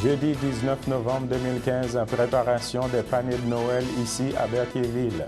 Jeudi 19 novembre 2015, préparation des paniers de Noël ici à Berthierville.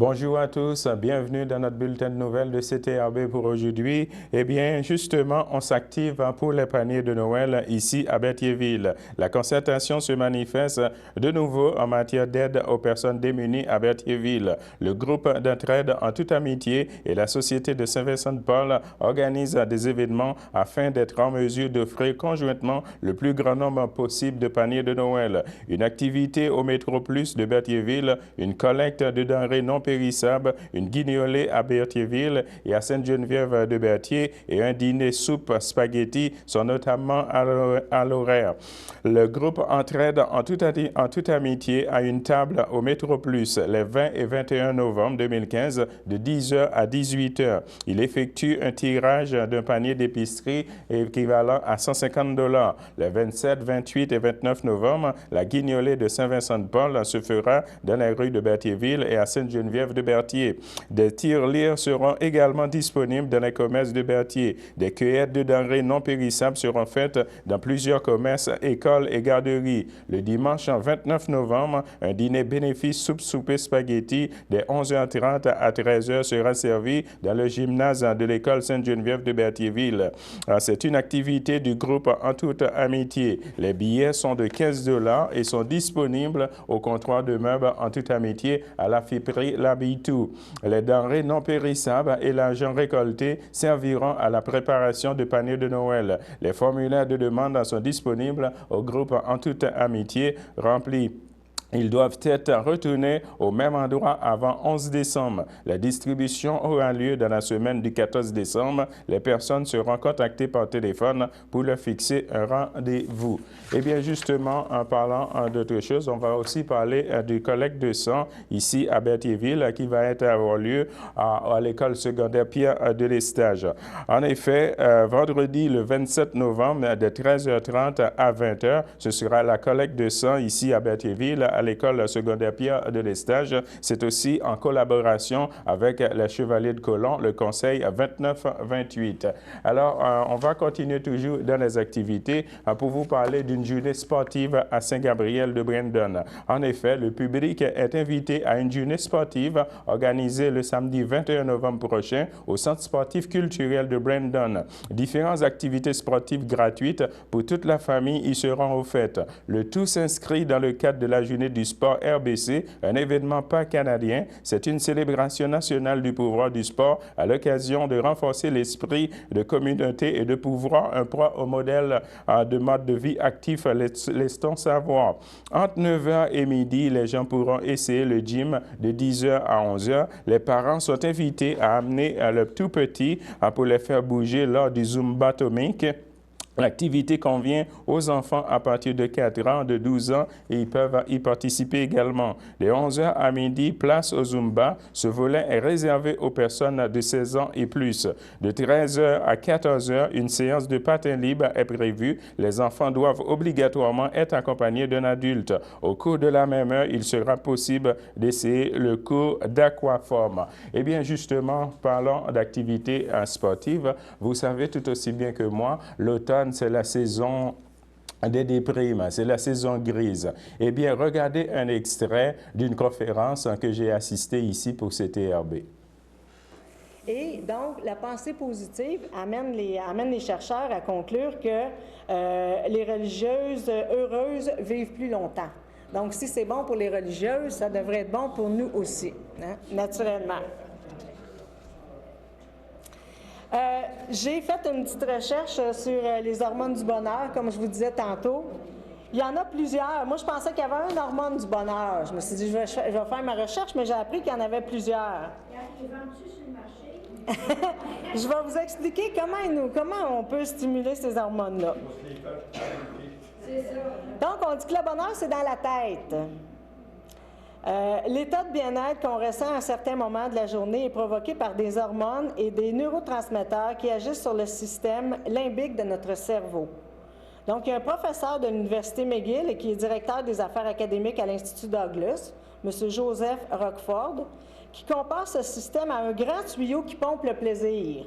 Bonjour à tous, bienvenue dans notre bulletin de nouvelles de CTRB pour aujourd'hui. Eh bien, justement, on s'active pour les paniers de Noël ici à Berthierville. La concertation se manifeste de nouveau en matière d'aide aux personnes démunies à Berthierville. Le groupe d'entraide en toute amitié et la Société de Saint-Vincent-de-Paul organisent des événements afin d'être en mesure d'offrir conjointement le plus grand nombre possible de paniers de Noël. Une activité au Métro Plus de Berthierville, une collecte de denrées non périssables, une guignolée à Berthierville et à Sainte-Geneviève de Berthier et un dîner soupe spaghetti sont notamment à l'horaire. Le groupe entraide en toute amitié à une table au Métro Plus les 20 et 21 novembre 2015 de 10h à 18h. Il effectue un tirage d'un panier d'épicerie équivalent à 150 $. Les 27, 28 et 29 novembre, la guignolée de Saint-Vincent-de-Paul se fera dans les rues de Berthierville et à Sainte-Geneviève de Berthier. Des tirelires seront également disponibles dans les commerces de Berthier. Des cueillettes de denrées non périssables seront faites dans plusieurs commerces, écoles et garderies. Le dimanche 29 novembre, un dîner bénéfice soupe spaghetti dès 11h30 à 13h sera servi dans le gymnase de l'école Sainte-Geneviève de Berthierville. C'est une activité du groupe en toute amitié. Les billets sont de 15 $ et sont disponibles au comptoir de meubles en toute amitié à la friperie Labitou. Les denrées non périssables et l'argent récolté serviront à la préparation de paniers de Noël. Les formulaires de demande sont disponibles au groupe en toute amitié remplis. Ils doivent être retournés au même endroit avant 11 décembre. La distribution aura lieu dans la semaine du 14 décembre. Les personnes seront contactées par téléphone pour leur fixer un rendez-vous. Eh bien, justement, en parlant d'autre chose, on va aussi parler du collecte de sang ici à Berthierville qui va avoir lieu à l'école secondaire Pierre de l'Estage. En effet, vendredi le 27 novembre de 13h30 à 20h, ce sera la collecte de sang ici à Berthierville à l'école secondaire Pierre de l'Estage. C'est aussi en collaboration avec les Chevaliers de Colomb, le conseil 29-28. Alors, on va continuer toujours dans les activités pour vous parler d'une journée sportive à Saint-Gabriel de Brandon. En effet, le public est invité à une journée sportive organisée le samedi 21 novembre prochain au Centre sportif culturel de Brandon. Différentes activités sportives gratuites pour toute la famille y seront offertes. Le tout s'inscrit dans le cadre de la journée du sport RBC, un événement pan-canadien. C'est une célébration nationale du pouvoir du sport à l'occasion de renforcer l'esprit de communauté et de pouvoir un poids au modèle de mode de vie actif, laisse-t-on savoir. Entre 9h et midi, les gens pourront essayer le gym de 10h à 11h. Les parents sont invités à amener le tout petit pour les faire bouger lors du Zumba atomique. L'activité convient aux enfants à partir de 4 ans, de 12 ans et ils peuvent y participer également. De 11h à midi, place au Zumba. Ce volet est réservé aux personnes de 16 ans et plus. De 13h à 14h, une séance de patin libre est prévue. Les enfants doivent obligatoirement être accompagnés d'un adulte. Au cours de la même heure, il sera possible d'essayer le cours d'aquaforme. Eh bien, justement, parlons d'activités sportives. Vous savez tout aussi bien que moi, l'automne, c'est la saison des déprimes, c'est la saison grise. Eh bien, regardez un extrait d'une conférence que j'ai assistée ici pour CTRB. Et donc, la pensée positive amène les chercheurs à conclure que les religieuses heureuses vivent plus longtemps. Donc, si c'est bon pour les religieuses, ça devrait être bon pour nous aussi, hein, naturellement. J'ai fait une petite recherche sur les hormones du bonheur, comme je vous disais tantôt. Il y en a plusieurs. Moi, je pensais qu'il y avait une hormone du bonheur. Je me suis dit, je vais faire ma recherche, mais j'ai appris qu'il y en avait plusieurs. Les vendus sur le marché? Je vais vous expliquer comment on peut stimuler ces hormones-là. Donc, on dit que le bonheur, c'est dans la tête. L'état de bien-être qu'on ressent à certains moments de la journée est provoqué par des hormones et des neurotransmetteurs qui agissent sur le système limbique de notre cerveau. Donc, il y a un professeur de l'Université McGill et qui est directeur des affaires académiques à l'Institut Douglas, M. Joseph Rockford, qui compare ce système à un grand tuyau qui pompe le plaisir.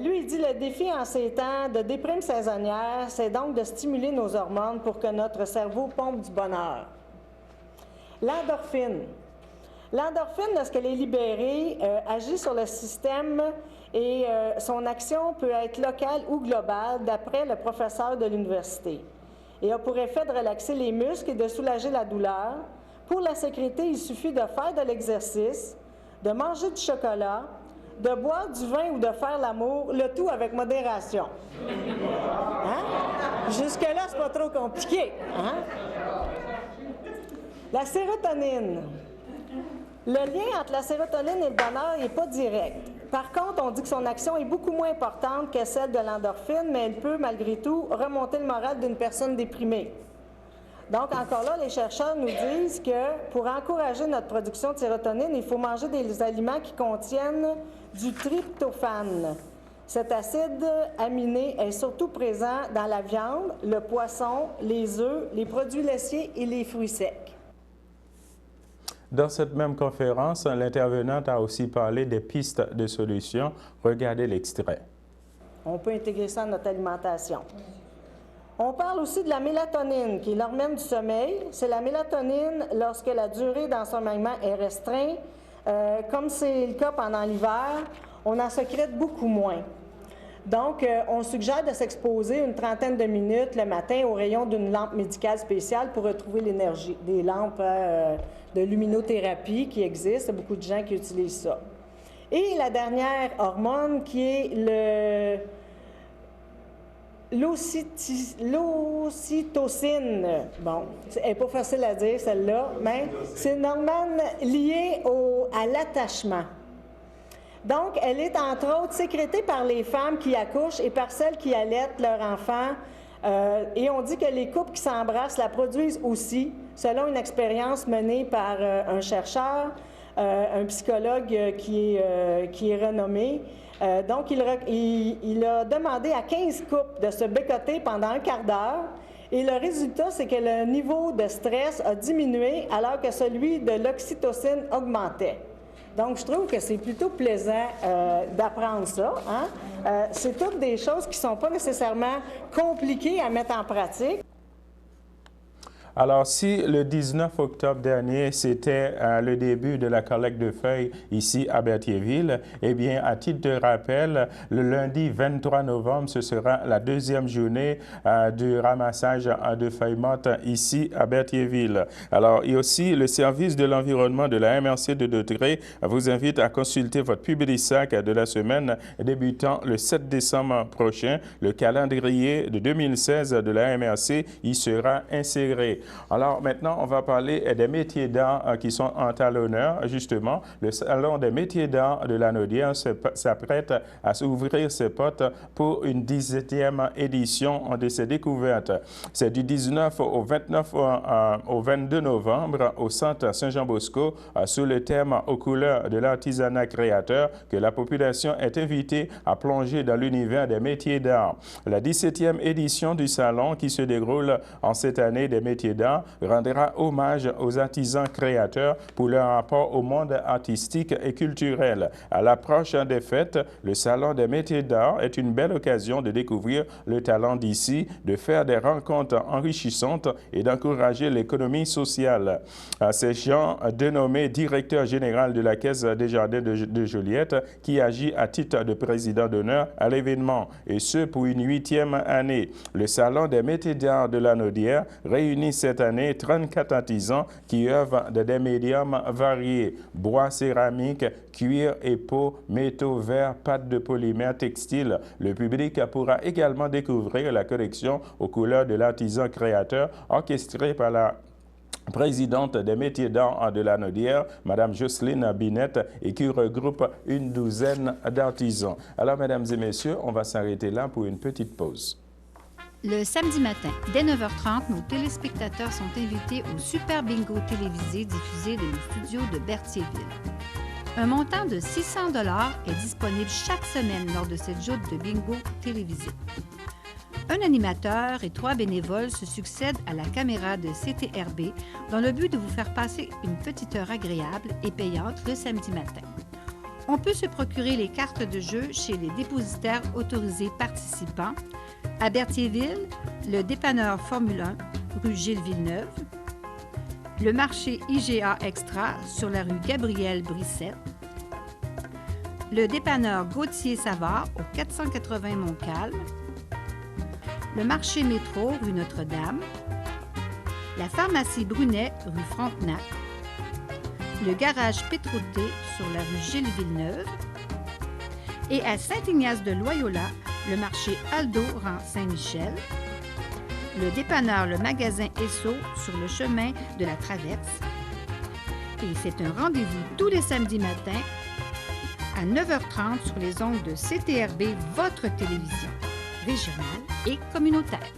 Lui, il dit le défi en ces temps de déprime saisonnière, c'est donc de stimuler nos hormones pour que notre cerveau pompe du bonheur. L'endorphine. L'endorphine, lorsqu'elle est libérée, agit sur le système et son action peut être locale ou globale, d'après le professeur de l'université. Et a pour effet de relaxer les muscles et de soulager la douleur. Pour la sécréter, il suffit de faire de l'exercice, de manger du chocolat, de boire du vin ou de faire l'amour, le tout avec modération. Hein? Jusque-là, c'est pas trop compliqué. Hein? La sérotonine. Le lien entre la sérotonine et le bonheur n'est pas direct. Par contre, on dit que son action est beaucoup moins importante que celle de l'endorphine, mais elle peut malgré tout remonter le moral d'une personne déprimée. Donc, encore là, les chercheurs nous disent que pour encourager notre production de sérotonine, il faut manger des aliments qui contiennent du tryptophane. Cet acide aminé est surtout présent dans la viande, le poisson, les œufs, les produits laitiers et les fruits secs. Dans cette même conférence, l'intervenante a aussi parlé des pistes de solutions. Regardez l'extrait. On peut intégrer ça dans notre alimentation. On parle aussi de la mélatonine, qui est l'hormone du sommeil. C'est la mélatonine lorsque la durée d'ensommeillement est restreinte. Comme c'est le cas pendant l'hiver, on en sécrète beaucoup moins. Donc, on suggère de s'exposer une trentaine de minutes le matin au rayon d'une lampe médicale spéciale pour retrouver l'énergie. Des lampes de luminothérapie qui existent, il y a beaucoup de gens qui utilisent ça. Et la dernière hormone qui est l'ocytocine. Bon, elle n'est pas facile à dire celle-là, mais c'est une hormone liée à l'attachement. Donc, elle est entre autres sécrétée par les femmes qui accouchent et par celles qui allaitent leur enfant. Et on dit que les couples qui s'embrassent la produisent aussi, selon une expérience menée par un chercheur, un psychologue qui est renommé. Donc, il a demandé à 15 couples de se bécoter pendant un quart d'heure. Et le résultat, c'est que le niveau de stress a diminué alors que celui de l'oxytocine augmentait. Donc, je trouve que c'est plutôt plaisant d'apprendre ça. Hein? C'est toutes des choses qui ne sont pas nécessairement compliquées à mettre en pratique. Alors, si le 19 octobre dernier, c'était le début de la collecte de feuilles ici à Berthierville, eh bien, à titre de rappel, le lundi 23 novembre, ce sera la deuxième journée du ramassage de feuilles mortes ici à Berthierville. Alors, et aussi, le service de l'environnement de la MRC de Dautrey vous invite à consulter votre Publisac de la semaine débutant le 7 décembre prochain. Le calendrier de 2016 de la MRC y sera inséré. Alors maintenant, on va parler des métiers d'art qui sont à l'honneur. Justement, le Salon des métiers d'art de la Naudière s'apprête à s'ouvrir ses portes pour une 17e édition de ses découvertes. C'est du 19 au 22 novembre au Centre Saint-Jean-Bosco sous le thème « Aux couleurs de l'artisanat créateur » que la population est invitée à plonger dans l'univers des métiers d'art. La 17e édition du Salon qui se déroule en cette année des métiers d'art rendra hommage aux artisans créateurs pour leur rapport au monde artistique et culturel. À l'approche des fêtes, le Salon des métiers d'art est une belle occasion de découvrir le talent d'ici, de faire des rencontres enrichissantes et d'encourager l'économie sociale. C'est Jean, dénommé directeur général de la Caisse des Jardins de Joliette, qui agit à titre de président d'honneur à l'événement, et ce pour une 8e année. Le Salon des métiers d'art de la Naudière réunit cette année 34 artisans qui œuvrent de des médiums variés: bois, céramique, cuir et peau, métaux, verre, pâte de polymère, textile. Le public pourra également découvrir la collection aux couleurs de l'artisan créateur orchestrée par la présidente des métiers d'art de la Naudière, Mme Jocelyne Binette, et qui regroupe une douzaine d'artisans. Alors, mesdames et messieurs, on va s'arrêter là pour une petite pause. Le samedi matin, dès 9h30, nos téléspectateurs sont invités au Super Bingo télévisé diffusé de nos studios de Berthierville. Un montant de 600 $ est disponible chaque semaine lors de cette joute de bingo télévisé. Un animateur et 3 bénévoles se succèdent à la caméra de CTRB dans le but de vous faire passer une petite heure agréable et payante le samedi matin. On peut se procurer les cartes de jeu chez les dépositaires autorisés participants à Berthierville, le dépanneur Formule 1, rue Gilles Villeneuve, le marché IGA Extra sur la rue Gabriel Brissette, le dépanneur Gauthier Savard au 480 Montcalm, le marché Métro rue Notre-Dame, la pharmacie Brunet rue Frontenac, le garage Pétroté sur la rue Gilles Villeneuve et à Saint-Ignace-de-Loyola, le marché Aldo rang Saint-Michel, le dépanneur Le Magasin Esso sur le chemin de la Traverse. Et c'est un rendez-vous tous les samedis matins à 9h30 sur les ondes de CTRB, votre télévision régionale et communautaire.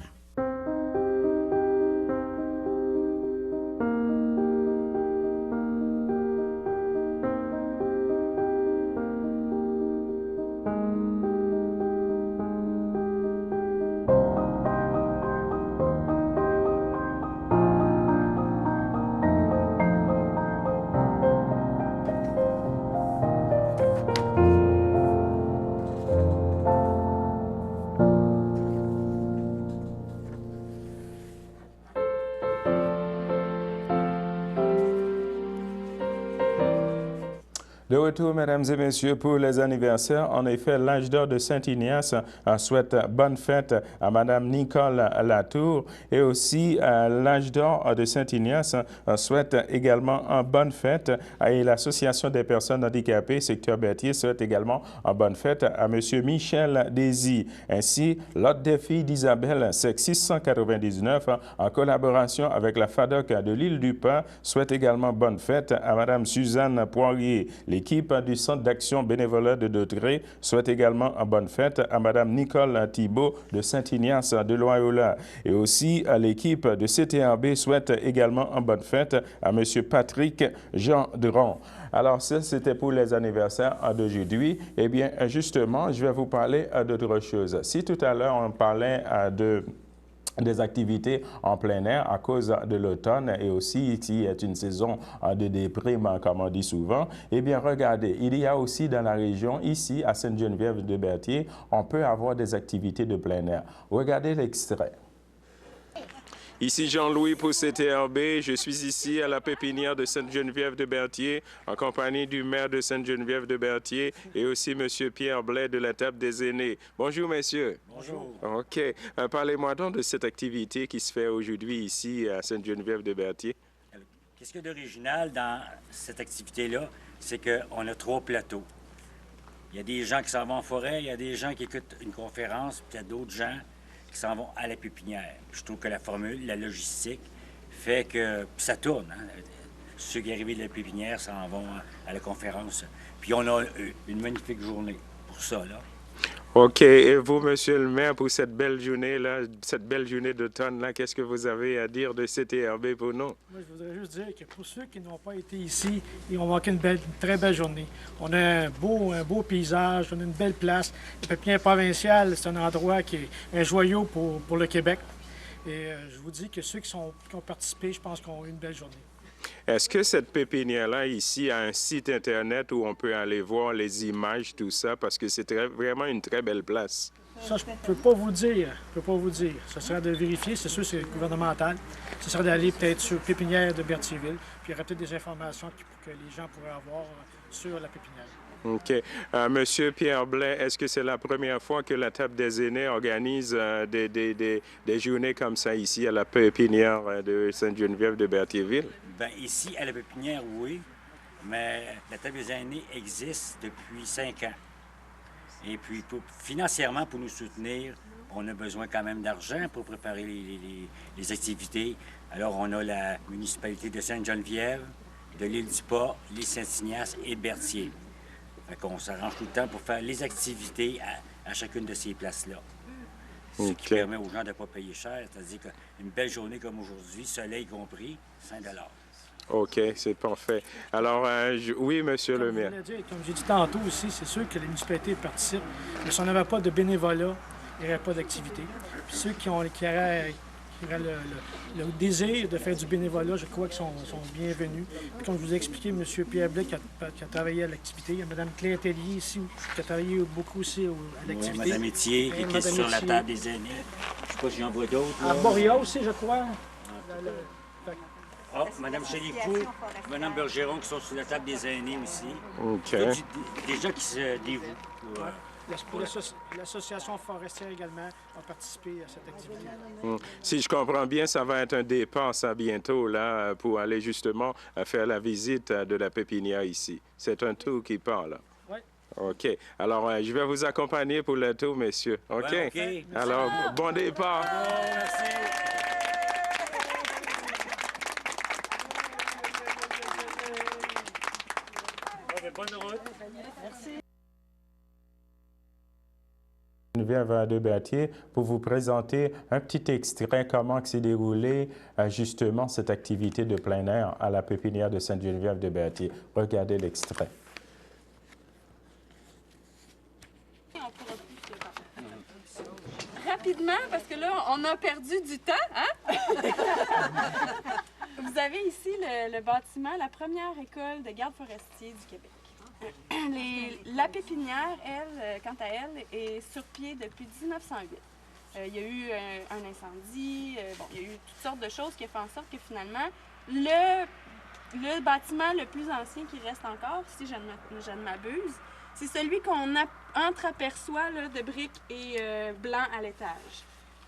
De retour, mesdames et messieurs, pour les anniversaires. En effet, l'âge d'or de Saint-Ignace souhaite bonne fête à Madame Nicole Latour et aussi l'âge d'or de Saint-Ignace souhaite également une bonne fête et l'Association des personnes handicapées secteur Berthier souhaite également une bonne fête à Monsieur Michel Désy. Ainsi, l'autre des filles d'Isabelle, sexe 699, en collaboration avec la FADOC de l'île du Pin, souhaite également bonne fête à Madame Suzanne Poirier. L'équipe du Centre d'action bénévolat de Dautrey souhaite également une bonne fête à Mme Nicole Thibault de Saint-Ignace de Loyola. Et aussi, l'équipe de CTRB souhaite également une bonne fête à M. Patrick Jean Dron. Alors, ça, c'était pour les anniversaires d'aujourd'hui. Eh bien, justement, je vais vous parler d'autre chose. Si tout à l'heure, on parlait des activités en plein air à cause de l'automne et aussi qui est une saison de déprime, comme on dit souvent, eh bien, regardez, il y a aussi dans la région, ici, à Sainte-Geneviève-de-Berthier, on peut avoir des activités de plein air. Regardez l'extrait. Ici Jean-Louis pour CTRB. Je suis ici à la pépinière de Sainte-Geneviève-de-Berthier en compagnie du maire de Sainte-Geneviève-de-Berthier et aussi M. Pierre Blais de la table des aînés. Bonjour, messieurs. Bonjour. OK. Parlez-moi donc de cette activité qui se fait aujourd'hui ici à Sainte-Geneviève-de-Berthier. Qu'est-ce qu'il y a d'original dans cette activité-là? C'est qu'on a 3 plateaux. Il y a des gens qui s'en vont en forêt, il y a des gens qui écoutent une conférence, puis il y a d'autres gens qui s'en vont à la pépinière. Puis je trouve que la formule, la logistique, fait que ça tourne. Hein? Ceux qui arrivent de la pépinière s'en vont à la conférence. Puis on a une magnifique journée pour ça, là. OK. Et vous, monsieur le maire, pour cette belle journée-là, cette belle journée d'automne-là, qu'est-ce que vous avez à dire de CTRB pour nous? Moi, je voudrais juste dire que pour ceux qui n'ont pas été ici, ils ont manqué une très belle journée. On a un beau paysage, on a une belle place. La pépinière provinciale, c'est un endroit qui est un joyau pour le Québec. Et je vous dis que ceux qui ont participé, je pense qu'ils ont eu une belle journée. Est-ce que cette pépinière-là, ici, a un site Internet où on peut aller voir les images, tout ça, parce que c'est vraiment une très belle place? Ça, je ne peux pas vous dire. Ce serait de vérifier, c'est sûr, c'est gouvernemental. Ce serait d'aller peut-être sur Pépinière de Berthierville, puis il y aurait peut-être des informations que les gens pourraient avoir sur la pépinière. OK. Monsieur Pierre Blais, est-ce que c'est la première fois que la Table des aînés organise des journées comme ça ici à la pépinière de Sainte-Geneviève de Berthierville? Bien, ici, à la pépinière, oui, mais la Table des aînés existe depuis 5 ans. Et puis, financièrement, pour nous soutenir, on a besoin quand même d'argent pour préparer les activités. Alors, on a la municipalité de Sainte-Geneviève, de l'Île-du-Pas, l'île Saint-Ignace et Berthier. Fait qu'on s'arrange tout le temps pour faire les activités à chacune de ces places-là. Ce qui permet aux gens de ne pas payer cher. C'est-à-dire qu'une belle journée comme aujourd'hui, soleil compris, 5 $. OK, c'est parfait. Alors, oui, monsieur le maire. Comme j'ai dit tantôt aussi, c'est sûr que les municipalités participent, mais si on n'avait pas de bénévolat, il n'y aurait pas d'activité. Puis ceux qui auraient le désir de faire du bénévolat, je crois qu'ils sont bienvenus. Puis comme je vous ai expliqué, M. Pierre Blais qui a travaillé à l'activité, il y a Mme Claire Tellier ici qui a travaillé beaucoup aussi à l'activité. Oui, Mme Etier qui était sur la table des aînés. Je ne sais pas si j'en vois d'autres. À Boria aussi, je crois. Ah, Mme Chélicou, Mme Bergeron qui sont sur la table des aînés aussi. OK. Des gens qui se dévouent. L'association forestière également a participé à cette activité. Si je comprends bien, ça va être un départ, ça, bientôt, là, pour aller justement faire la visite de la pépinière ici. C'est un tour qui part, là. Oui. OK. Alors, je vais vous accompagner pour le tour, messieurs. OK? Ouais, OK. Alors, bon départ. Merci. Bonne route. Merci. Geneviève de Berthier pour vous présenter un petit extrait comment s'est déroulée justement cette activité de plein air à la pépinière de Sainte-Geneviève de Berthier. Regardez l'extrait. Rapidement, parce que là, on a perdu du temps, hein? Vous avez ici le bâtiment, la première école de garde forestier du Québec. La pépinière, elle, quant à elle, est sur pied depuis 1908. Il y a eu un incendie, il y a eu toutes sortes de choses qui ont fait en sorte que finalement, le bâtiment le plus ancien qui reste encore, si je ne m'abuse, c'est celui qu'on entreaperçoit là, de briques et blanc à l'étage.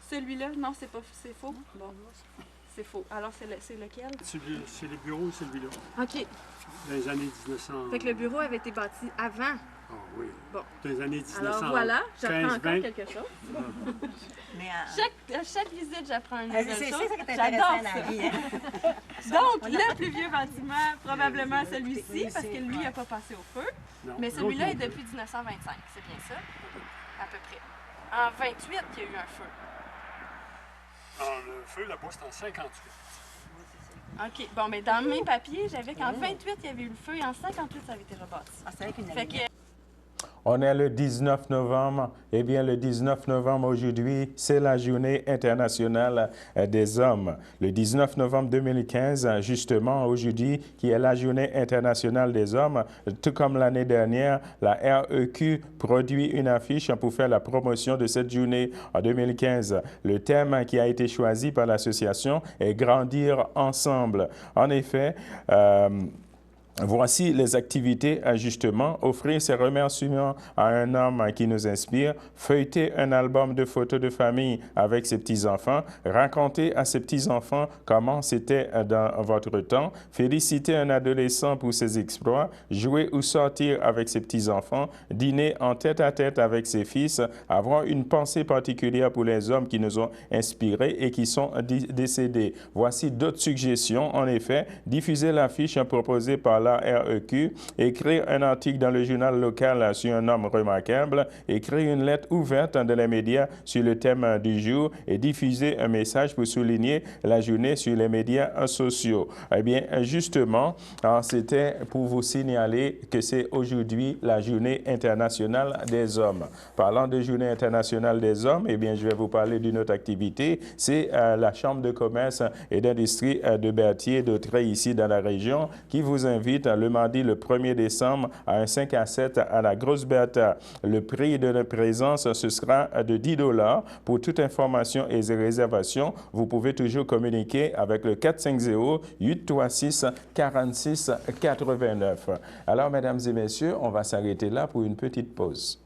Celui-là, non, c'est faux? Bon, c'est faux. Alors, c'est lequel? C'est le bureau, celui-là. OK. Dans les années 1900. Fait que le bureau avait été bâti avant. Ah oui. Bon. Dans les années 1900. Alors voilà, j'apprends encore 20. quelque chose. Mais, Chaque visite, j'apprends une c'est nouvelle ça chose. qui est intéressant dans la vie. Hein? Donc, le plus vieux bâtiment, probablement celui-ci, parce que lui n'a pas passé au feu. Non, Mais celui-là est l'autre, depuis 1925, c'est bien ça? À peu près. En 28, il y a eu un feu. Le feu, là-bas, c'est en 58. OK. Bon, mais dans mes papiers, j'avais qu'en 28, il y avait eu le feu et en 58, ça avait été rebâti. Ah, c'est vrai qu'une Fait que, On est le 19 novembre. Eh bien, le 19 novembre aujourd'hui, c'est la journée internationale des hommes. Le 19 novembre 2015, justement, aujourd'hui, qui est la journée internationale des hommes, tout comme l'année dernière, la REQ produit une affiche pour faire la promotion de cette journée en 2015. Le thème qui a été choisi par l'association est « Grandir ensemble ». En effet, voici les activités à justement, offrir ses remerciements à un homme qui nous inspire, feuilleter un album de photos de famille avec ses petits-enfants, raconter à ses petits-enfants comment c'était dans votre temps, féliciter un adolescent pour ses exploits, jouer ou sortir avec ses petits-enfants, dîner en tête-à-tête avec ses fils, avoir une pensée particulière pour les hommes qui nous ont inspirés et qui sont décédés. Voici d'autres suggestions. En effet, diffuser l'affiche proposée par la REQ, écrire un article dans le journal local sur un homme remarquable, écrire une lettre ouverte dans les médias sur le thème du jour et diffuser un message pour souligner la journée sur les médias sociaux. Eh bien, justement, c'était pour vous signaler que c'est aujourd'hui la journée internationale des hommes. Parlant de journée internationale des hommes, eh bien, je vais vous parler d'une autre activité. C'est la Chambre de commerce et d'industrie de Berthier, d'Autrey, ici dans la région, qui vous invite le mardi le 1er décembre à un 5 à 7 à la Grosse Bertha. Le prix de la présence, ce sera de 10 $. Pour toute information et réservation, vous pouvez toujours communiquer avec le 450-836-4689. Alors, mesdames et messieurs, on va s'arrêter là pour une petite pause.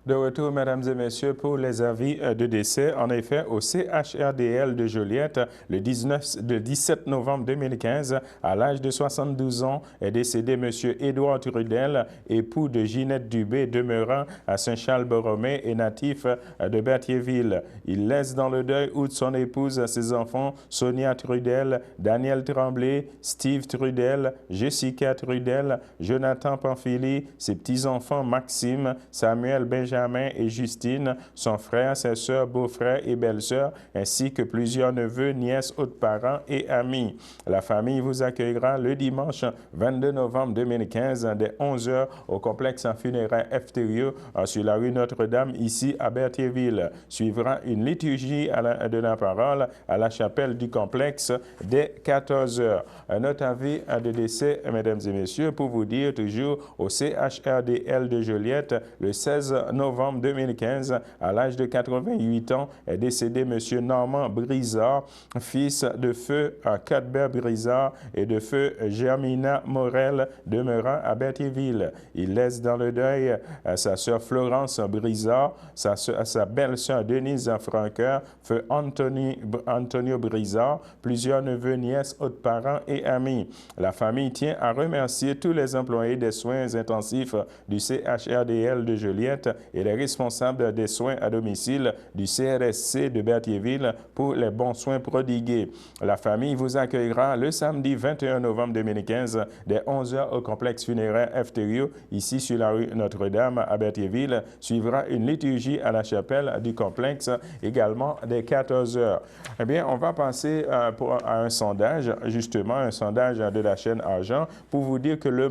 De retour, mesdames et messieurs, pour les avis de décès. En effet, au CHRDL de Joliette, le 17 novembre 2015, à l'âge de 72 ans, est décédé M. Édouard Trudel, époux de Ginette Dubé, demeurant à Saint-Charles-Borromée et natif de Berthierville. Il laisse dans le deuil outre son épouse ses enfants Sonia Trudel, Daniel Tremblay, Steve Trudel, Jessica Trudel, Jonathan Pamphili, ses petits-enfants Maxime, Samuel Benjamin et Justine, son frère, ses sœurs, beaux-frères et belles-sœurs, ainsi que plusieurs neveux, nièces, autres parents et amis. La famille vous accueillera le dimanche 22 novembre 2015 dès 11h au complexe funéraire FTU sur la rue Notre-Dame, ici à Berthierville. Suivra une liturgie de la parole à la chapelle du complexe dès 14h. Notre avis de décès, mesdames et messieurs, pour vous dire toujours au CHRDL de Joliette, le 16 novembre 2015, à l'âge de 88 ans, est décédé M. Normand Brizard, fils de feu Cadbert Brizard et de feu Germina Morel, demeurant à Berthierville. Il laisse dans le deuil sa sœur Florence Brizard, sa belle-sœur Denise Franqueur, feu Antonio Brizard, plusieurs neveux, nièces, autres parents et amis. La famille tient à remercier tous les employés des soins intensifs du CHRDL de Joliette et les responsables des soins à domicile du CRSC de Berthierville pour les bons soins prodigués. La famille vous accueillera le samedi 21 novembre 2015 dès 11h au complexe funéraire FTU, ici sur la rue Notre-Dame à Berthierville. Suivra une liturgie à la chapelle du complexe également dès 14h. Eh bien, on va passer à un sondage, justement un sondage de la chaîne Argent pour vous dire que le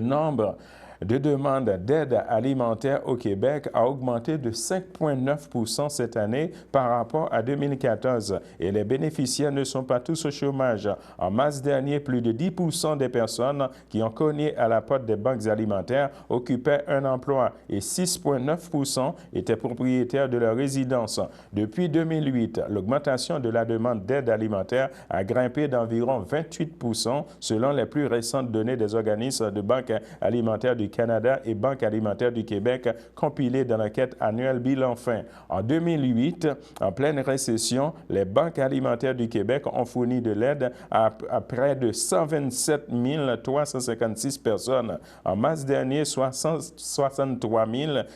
nombre de demandes d'aide alimentaire au Québec a augmenté de 5,9% cette année par rapport à 2014 et les bénéficiaires ne sont pas tous au chômage. En mars dernier, plus de 10% des personnes qui ont cogné à la porte des banques alimentaires occupaient un emploi et 6,9% étaient propriétaires de leur résidence. Depuis 2008, l'augmentation de la demande d'aide alimentaire a grimpé d'environ 28% selon les plus récentes données des organismes de banque alimentaire du Canada et Banque alimentaire du Québec compilées dans l'enquête annuelle Bilan Fin. En 2008, en pleine récession, les banques alimentaires du Québec ont fourni de l'aide à près de 127 356 personnes. En mars dernier, 63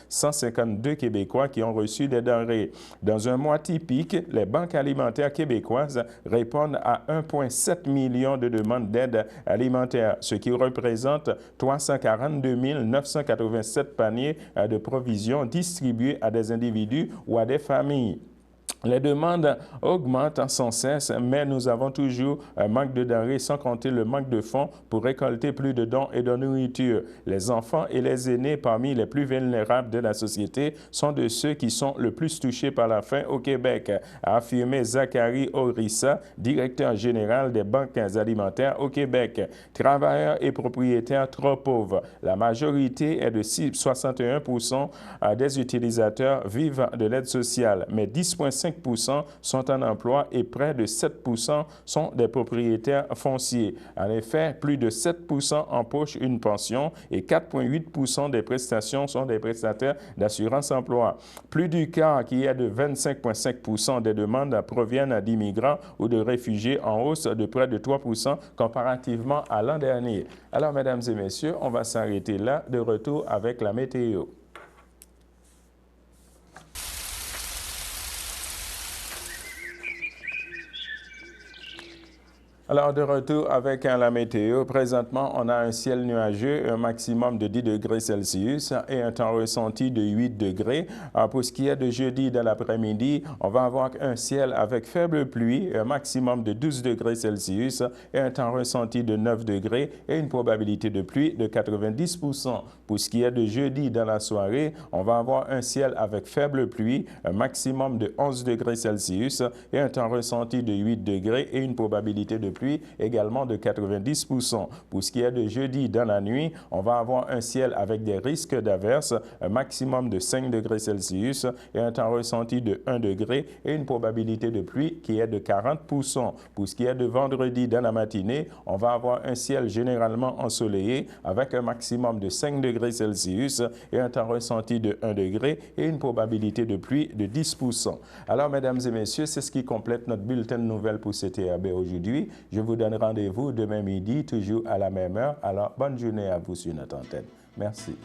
152 Québécois qui ont reçu des denrées. Dans un mois typique, les banques alimentaires québécoises répondent à 1,7 million de demandes d'aide alimentaire, ce qui représente 342 987 paniers de provisions distribués à des individus ou à des familles. Les demandes augmentent sans cesse, mais nous avons toujours un manque de denrées, sans compter le manque de fonds pour récolter plus de dons et de nourriture. Les enfants et les aînés parmi les plus vulnérables de la société sont de ceux qui sont le plus touchés par la faim au Québec, a affirmé Zachary Orissa, directeur général des banques alimentaires au Québec. Travailleurs et propriétaires trop pauvres. La majorité est de 61% des utilisateurs vivent de l'aide sociale, mais 10,5% sont en emploi et près de 7% sont des propriétaires fonciers. En effet, plus de 7% empochent une pension et 4,8% des prestations sont des prestataires d'assurance emploi. Plus du quart, qui est de 25,5% des demandes, proviennent d'immigrants ou de réfugiés, en hausse de près de 3% comparativement à l'an dernier. Alors, mesdames et messieurs, on va s'arrêter là, de retour avec la météo. Alors, de retour avec la météo, présentement, on a un ciel nuageux, un maximum de 10 degrés Celsius et un temps ressenti de 8 degrés. Pour ce qui est de jeudi dans l'après-midi, on va avoir un ciel avec faible pluie, un maximum de 12 degrés Celsius et un temps ressenti de 9 degrés et une probabilité de pluie de 90%. Pour ce qui est de jeudi dans la soirée, on va avoir un ciel avec faible pluie, un maximum de 11 degrés Celsius et un temps ressenti de 8 degrés et une probabilité de pluie pluie également de 90%. Pour ce qui est de jeudi, dans la nuit, on va avoir un ciel avec des risques d'averses, un maximum de 5 degrés Celsius et un temps ressenti de 1 degré et une probabilité de pluie qui est de 40%. Pour ce qui est de vendredi, dans la matinée, on va avoir un ciel généralement ensoleillé avec un maximum de 5 degrés Celsius et un temps ressenti de 1 degré et une probabilité de pluie de 10%. Alors, mesdames et messieurs, c'est ce qui complète notre bulletin de nouvelles pour CTAB aujourd'hui. Je vous donne rendez-vous demain midi, toujours à la même heure. Alors, bonne journée à vous sur notre antenne. Merci.